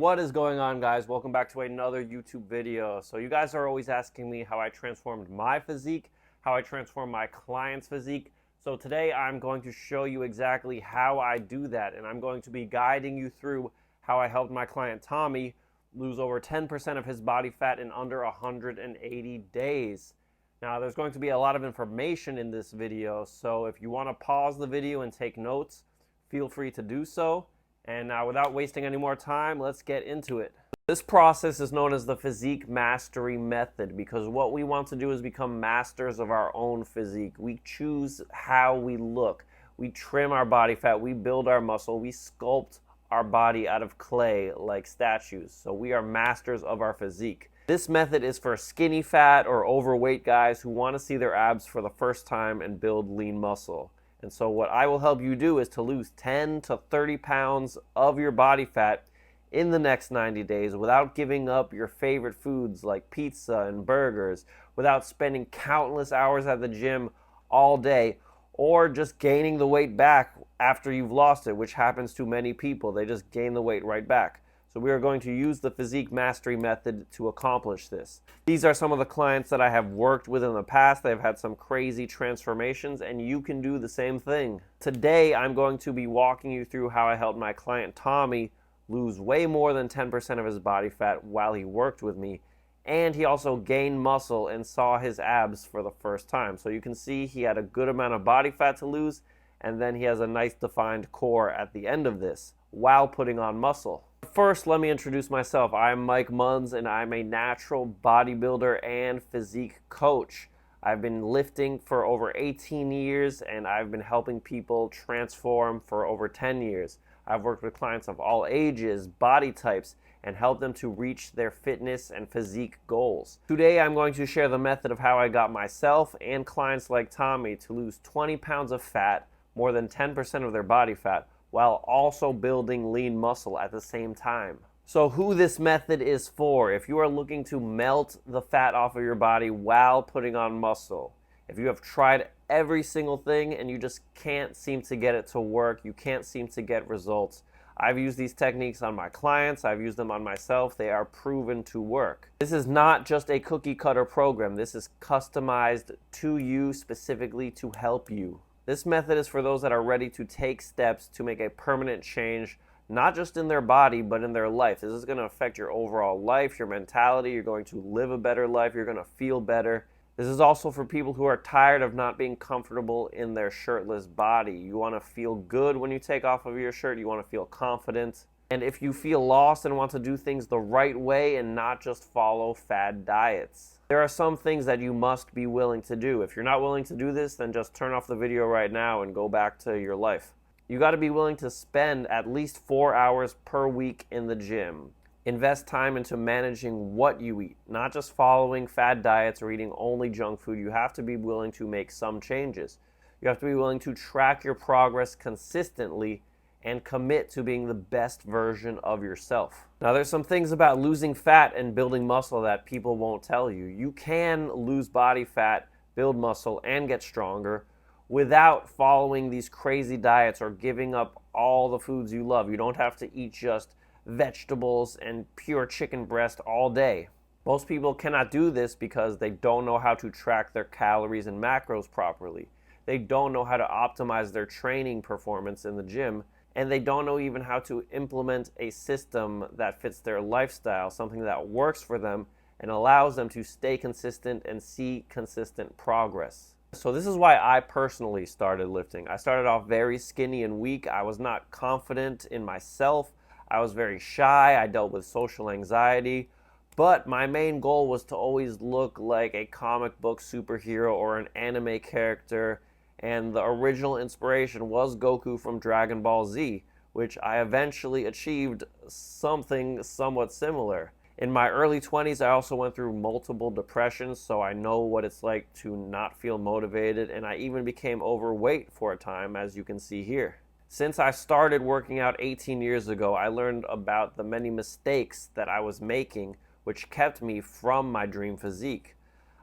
What is going on, guys? Welcome back to another YouTube video. So you guys are always asking me how I transformed my physique, how I transformed my client's physique. So today I'm going to show you exactly how I do that, and I'm going to be guiding you through how I helped my client Tommy lose over 10% of his body fat in under 180 days. Now there's going to be a lot of information in this video, so if you want to pause the video and take notes, feel free to do so. And now, without wasting any more time, let's get into it. This process is known as the physique mastery method because what we want to do is become masters of our own physique. We choose how we look. We trim our body fat. We build our muscle. We sculpt our body out of clay like statues. So we are masters of our physique. This method is for skinny fat or overweight guys who want to see their abs for the first time and build lean muscle. And so what I will help you do is to lose 10 to 30 pounds of your body fat in the next 90 days without giving up your favorite foods like pizza and burgers, without spending countless hours at the gym all day, or just gaining the weight back after you've lost it, which happens to many people. They just gain the weight right back. So we are going to use the physique mastery method to accomplish this. These are some of the clients that I have worked with in the past. They've had some crazy transformations, and you can do the same thing. Today, I'm going to be walking you through how I helped my client Tommy lose way more than 10% of his body fat while he worked with me. And he also gained muscle and saw his abs for the first time. So you can see he had a good amount of body fat to lose, and then he has a nice defined core at the end of this while putting on muscle. First, let me introduce myself. I'm Mike Munns, and I'm a natural bodybuilder and physique coach. I've been lifting for over 18 years, and I've been helping people transform for over 10 years. I've worked with clients of all ages, body types, and helped them to reach their fitness and physique goals. Today, I'm going to share the method of how I got myself and clients like Tommy to lose 20 pounds of fat, more than 10% of their body fat, while also building lean muscle at the same time. So who this method is for: if you are looking to melt the fat off of your body while putting on muscle, if you have tried every single thing and you just can't seem to get it to work, you can't seem to get results, I've used these techniques on my clients, I've used them on myself, they are proven to work. This is not just a cookie cutter program, this is customized to you specifically to help you. This method is for those that are ready to take steps to make a permanent change, not just in their body, but in their life. This is going to affect your overall life, your mentality. You're going to live a better life. You're going to feel better. This is also for people who are tired of not being comfortable in their shirtless body. You want to feel good when you take off of your shirt. You want to feel confident. And if you feel lost and want to do things the right way and not just follow fad diets, there are some things that you must be willing to do. If you're not willing to do this, then just turn off the video right now and go back to your life. You got to be willing to spend at least 4 hours per week in the gym. Invest time into managing what you eat, not just following fad diets or eating only junk food. You have to be willing to make some changes. You have to be willing to track your progress consistently and commit to being the best version of yourself. Now, there's some things about losing fat and building muscle that people won't tell you. You can lose body fat, build muscle, and get stronger without following these crazy diets or giving up all the foods you love. You don't have to eat just vegetables and pure chicken breast all day. Most people cannot do this because they don't know how to track their calories and macros properly. They don't know how to optimize their training performance in the gym, and they don't know even how to implement a system that fits their lifestyle, something that works for them and allows them to stay consistent and see consistent progress. So this is why I personally started lifting. I started off very skinny and weak. I was not confident in myself. I was very shy. I dealt with social anxiety. But my main goal was to always look like a comic book superhero or an anime character. And the original inspiration was Goku from Dragon Ball Z, which I eventually achieved something somewhat similar. In my early 20s, I also went through multiple depressions, so I know what it's like to not feel motivated, and I even became overweight for a time, as you can see here. Since I started working out 18 years ago, I learned about the many mistakes that I was making, which kept me from my dream physique.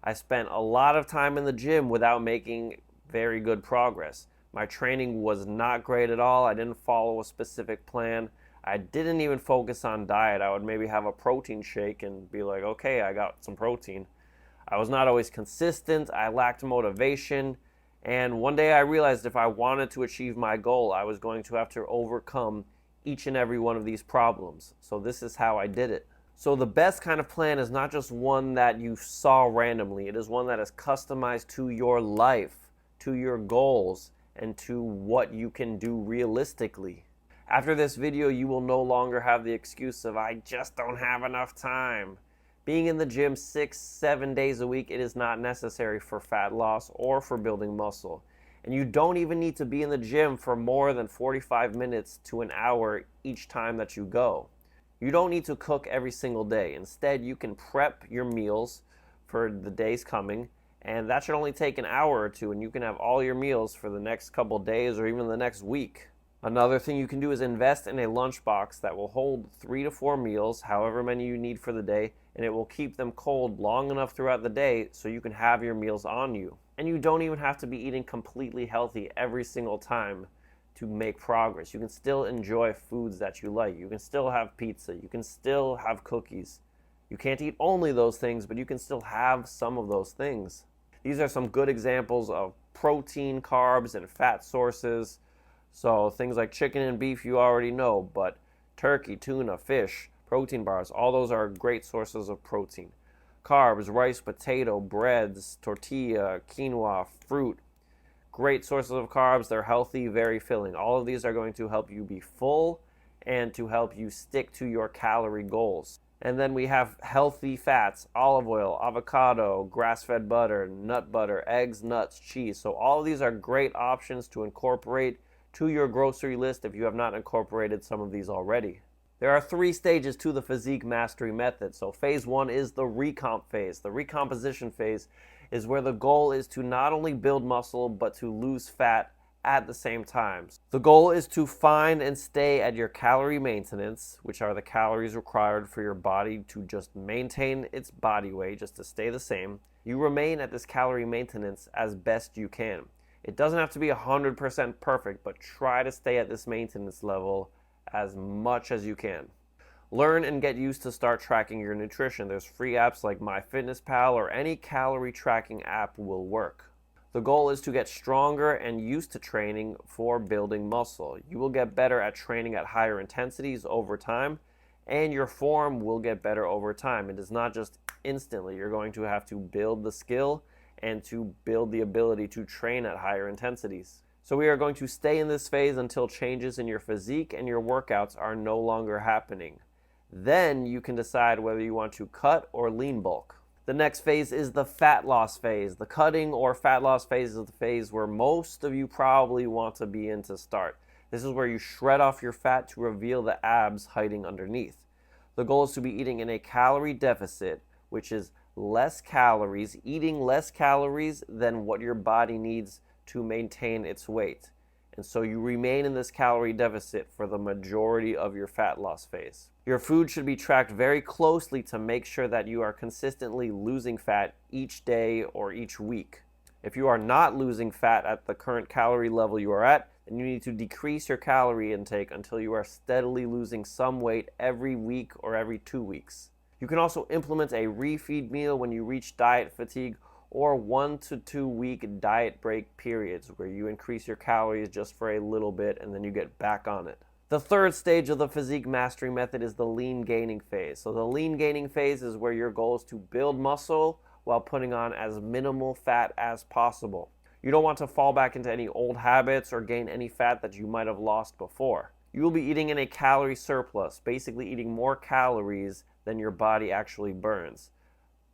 I spent a lot of time in the gym without making very good progress. My training was not great at all. I didn't follow a specific plan. I didn't even focus on diet. I would maybe have a protein shake and be like, okay, I got some protein. I was not always consistent. I lacked motivation. And one day I realized if I wanted to achieve my goal, I was going to have to overcome each and every one of these problems. So this is how I did it. So the best kind of plan is not just one that you saw randomly. It is one that is customized to your life, to your goals, and to what you can do realistically. After this video, you will no longer have the excuse of, I just don't have enough time. Being in the gym 6-7 days a week, it is not necessary for fat loss or for building muscle. And you don't even need to be in the gym for more than 45 minutes to an hour each time that you go. You don't need to cook every single day. Instead, you can prep your meals for the days coming, and that should only take an hour or two, and you can have all your meals for the next couple days or even the next week. Another thing you can do is invest in a lunchbox that will hold 3 to 4 meals, however many you need for the day, and it will keep them cold long enough throughout the day so you can have your meals on you. And you don't even have to be eating completely healthy every single time to make progress. You can still enjoy foods that you like. You can still have pizza. You can still have cookies. You can't eat only those things, but you can still have some of those things. These are some good examples of protein, carbs, and fat sources. So things like chicken and beef you already know, but turkey, tuna, fish, protein bars, all those are great sources of protein. Carbs, rice, potato, breads, tortilla, quinoa, fruit, great sources of carbs. They're healthy, very filling. All of these are going to help you be full and to help you stick to your calorie goals. And then we have healthy fats, olive oil, avocado, grass-fed butter, nut butter, eggs, nuts, cheese. So all of these are great options to incorporate to your grocery list if you have not incorporated some of these already. There are 3 stages to the physique mastery method. So phase 1 is the recomp phase. The recomposition phase is where the goal is to not only build muscle, but to lose fat at the same time. The goal is to find and stay at your calorie maintenance, which are the calories required for your body to just maintain its body weight, just to stay the same. You remain at this calorie maintenance as best you can. It doesn't have to be 100% perfect, but try to stay at this maintenance level as much as you can. Learn and get used to start tracking your nutrition. There's free apps like MyFitnessPal or any calorie tracking app will work. The goal is to get stronger and used to training for building muscle. You will get better at training at higher intensities over time, and your form will get better over time. It is not just instantly. You're going to have to build the skill and to build the ability to train at higher intensities. So we are going to stay in this phase until changes in your physique and your workouts are no longer happening. Then you can decide whether you want to cut or lean bulk. The next phase is the fat loss phase. The cutting or fat loss phase is the phase where most of you probably want to be in to start. This is where you shred off your fat to reveal the abs hiding underneath. The goal is to be eating in a calorie deficit, which is less calories, eating less calories than what your body needs to maintain its weight. And so you remain in this calorie deficit for the majority of your fat loss phase. Your food should be tracked very closely to make sure that you are consistently losing fat each day or each week. If you are not losing fat at the current calorie level you are at, then you need to decrease your calorie intake until you are steadily losing some weight every week or every 2 weeks. You can also implement a refeed meal when you reach diet fatigue or 1 to 2 week diet break periods where you increase your calories just for a little bit and then you get back on it. The third stage of the physique mastery method is the lean gaining phase. So the lean gaining phase is where your goal is to build muscle while putting on as minimal fat as possible. You don't want to fall back into any old habits or gain any fat that you might have lost before. You will be eating in a calorie surplus, basically eating more calories than your body actually burns.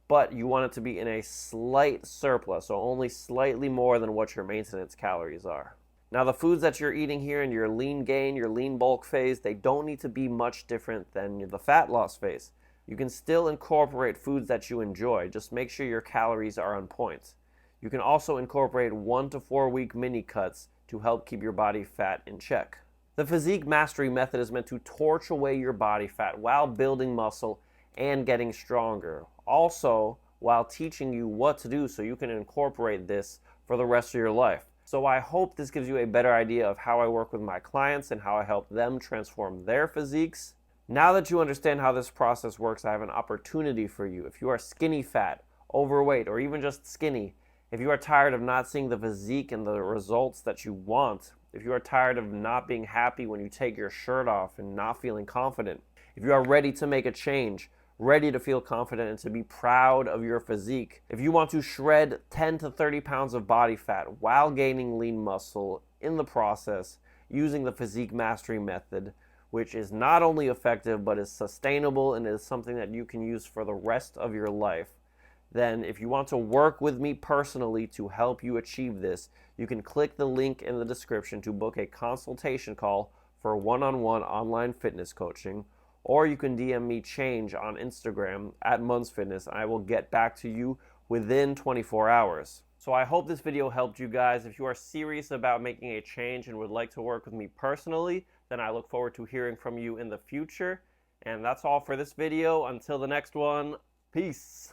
But you want it to be in a slight surplus, so only slightly more than what your maintenance calories are. Now the foods that you're eating here in your lean gain, your lean bulk phase, they don't need to be much different than the fat loss phase. You can still incorporate foods that you enjoy, just make sure your calories are on point. You can also incorporate 1 to 4 week mini cuts to help keep your body fat in check. The physique mastery method is meant to torch away your body fat while building muscle and getting stronger. Also, while teaching you what to do so you can incorporate this for the rest of your life. So I hope this gives you a better idea of how I work with my clients and how I help them transform their physiques. Now that you understand how this process works, I have an opportunity for you. If you are skinny fat, overweight, or even just skinny, if you are tired of not seeing the physique and the results that you want, if you are tired of not being happy when you take your shirt off and not feeling confident, if you are ready to make a change, ready to feel confident and to be proud of your physique, if you want to shred 10 to 30 pounds of body fat while gaining lean muscle in the process using the physique mastery method, which is not only effective but is sustainable and is something that you can use for the rest of your life, then if you want to work with me personally to help you achieve this, you can click the link in the description to book a consultation call for one-on-one online fitness coaching, or you can DM me change on Instagram at munsfitness, and I will get back to you within 24 hours. So I hope this video helped you guys. If you are serious about making a change and would like to work with me personally, then I look forward to hearing from you in the future. And that's all for this video. Until the next one, peace.